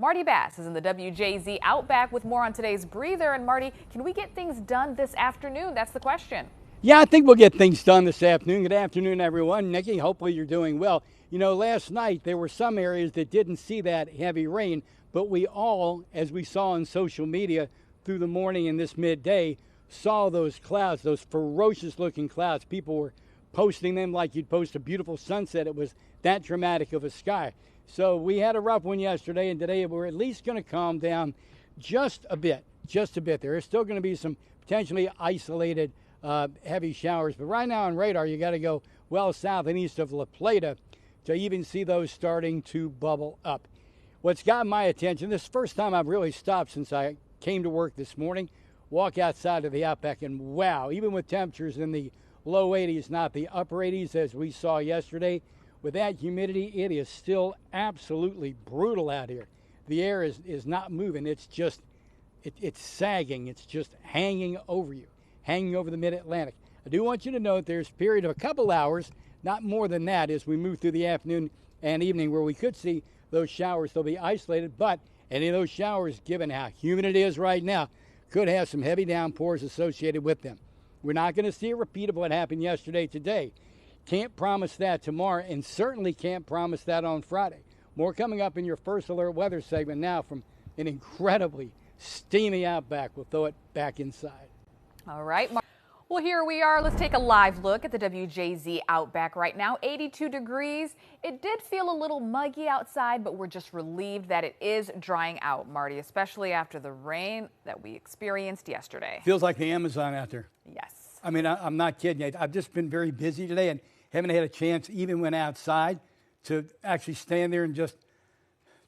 Marty Bass is in the WJZ Outback with more on today's breather. And Marty, can we get things done this afternoon? That's the question. Yeah, I think we'll get things done this afternoon. Good afternoon, everyone. Nikki, hopefully you're doing well. You know, last night there were some areas that didn't see that heavy rain, but we all, as we saw on social media through the morning and this midday, saw those clouds, those ferocious looking clouds. People were posting them like you'd post a beautiful sunset. It was that dramatic of a sky. So we had a rough one yesterday, and today we're at least going to calm down just a bit. There is still going to be some potentially isolated heavy showers, but right now on radar you got to go well south and east of La Plata to even see those starting to bubble up. What's got my attention, this is the first time I've really stopped since I came to work this morning, walk outside of the Outback, and wow, even with temperatures in the low 80s, not the upper 80s as we saw yesterday, with that humidity, it is still absolutely brutal out here. The air is not moving. It's just, it's sagging. It's just hanging over you, hanging over the mid-Atlantic. I do want you to note there's a period of a couple hours, not more than that, as we move through the afternoon and evening where we could see those showers. They'll be isolated, but any of those showers, given how humid it is right now, could have some heavy downpours associated with them. We're not going to see a repeat of what happened yesterday today. Can't promise that tomorrow, and certainly can't promise that on Friday. More coming up in your first alert weather segment now from an incredibly steamy Outback. We'll throw it back inside. All right. Well, here we are. Let's take a live look at the WJZ Outback right now. 82 degrees. It did feel a little muggy outside, but we're just relieved that it is drying out, Marty, especially after the rain that we experienced yesterday. Feels like the Amazon out there. Yes. I mean, I'm not kidding you. I've just been very busy today and haven't had a chance, even when outside, to actually stand there and just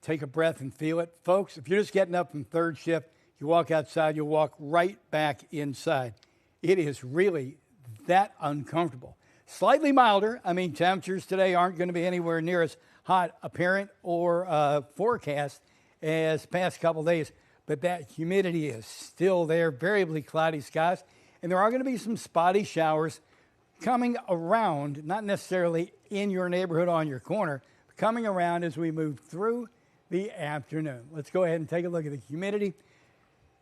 take a breath and feel it. Folks, if you're just getting up from third shift, you walk outside, you'll walk right back inside. It is really that uncomfortable. Slightly milder. I mean, temperatures today aren't going to be anywhere near as hot, apparent, or forecast as past couple days, but that humidity is still there, variably cloudy skies, and there are going to be some spotty showers coming around, not necessarily in your neighborhood on your corner, but coming around as we move through the afternoon. Let's go ahead and take a look at the humidity.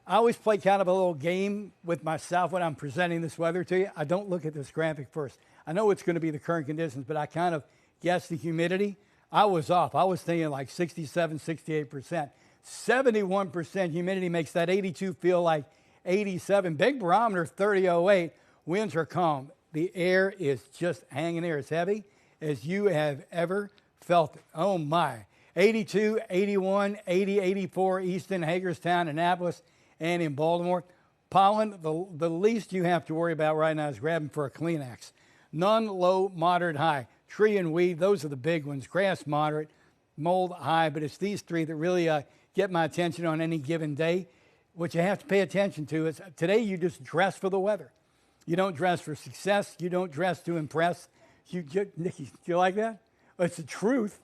I always play kind of a little game with myself when I'm presenting this weather to you. I don't look at this graphic first. I know it's going to be the current conditions, but I kind of guess the humidity. I was off. I was thinking like 67, 68%. 71% humidity makes that 82 feel like 87. Big barometer, 30.08. Winds are calm. The air is just hanging there as heavy as you have ever felt it. Oh, my. 82, 81, 80, 84, Easton, Hagerstown, Annapolis, and in Baltimore. Pollen, the least you have to worry about right now is grabbing for a Kleenex. None, low, moderate, high. Tree and weed, those are the big ones. Grass, moderate. Mold, high. But it's these three that really get my attention on any given day. What you have to pay attention to is today you just dress for the weather. You don't dress for success. You don't dress to impress. Nikki, do you like that? Well, it's the truth.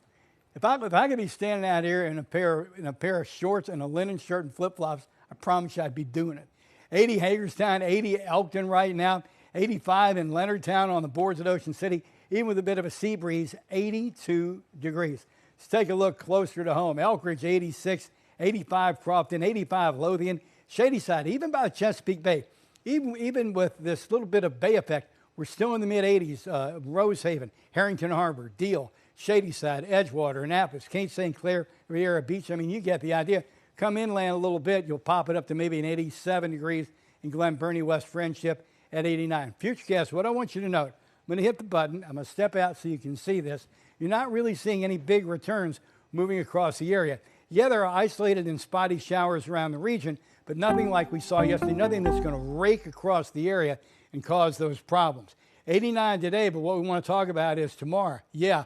If I could be standing out here in a pair of shorts and a linen shirt and flip-flops, I promise you I'd be doing it. 80 Hagerstown, 80 Elkton right now, 85 in Leonardtown on the boards at Ocean City, even with a bit of a sea breeze, 82 degrees. Let's take a look closer to home. Elkridge, 86, 85 Crofton, 85 Lothian, Shadyside, even by Chesapeake Bay. Even with this little bit of bay effect, we're still in the mid-80s. Rosehaven, Harrington Harbor, Deal, Shadyside, Edgewater, Annapolis, Cape St. Clair, Riviera Beach. I mean, you get the idea. Come inland a little bit, you'll pop it up to maybe an 87 degrees in Glen Burnie, West Friendship at 89. Futurecast, what I want you to note, I'm going to hit the button. I'm going to step out so you can see this. You're not really seeing any big returns moving across the area. Yeah, there are isolated and spotty showers around the region, but nothing like we saw yesterday, nothing that's going to rake across the area and cause those problems. 89 today, but what we want to talk about is tomorrow. Yeah,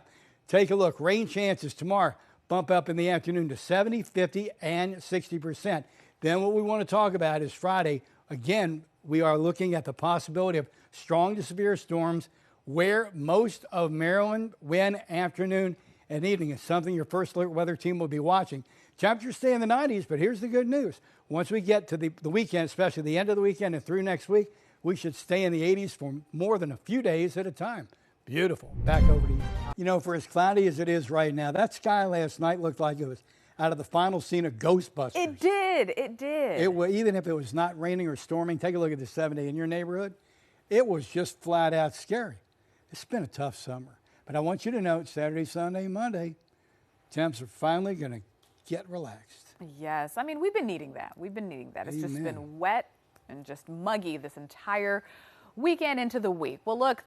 take a look. Rain chances tomorrow bump up in the afternoon to 70, 50, and 60%. Then what we want to talk about is Friday. Again, we are looking at the possibility of strong to severe storms where most of Maryland, wind, afternoon, and evening is something your first alert weather team will be watching. Temperatures stay in the 90s, but here's the good news. Once we get to the weekend, especially the end of the weekend and through next week, we should stay in the 80s for more than a few days at a time. Beautiful. Back over to you. You know, for as cloudy as it is right now, that sky last night looked like it was out of the final scene of Ghostbusters. It did. It did. Even if it was not raining or storming, take a look at the 7-day in your neighborhood. It was just flat out scary. It's been a tough summer. But I want you to know Saturday, Sunday, Monday, temps are finally going to get relaxed. Yes. I mean, we've been needing that. We've been needing that. It's Amen. just been wet and just muggy this entire weekend into the week. Well, look.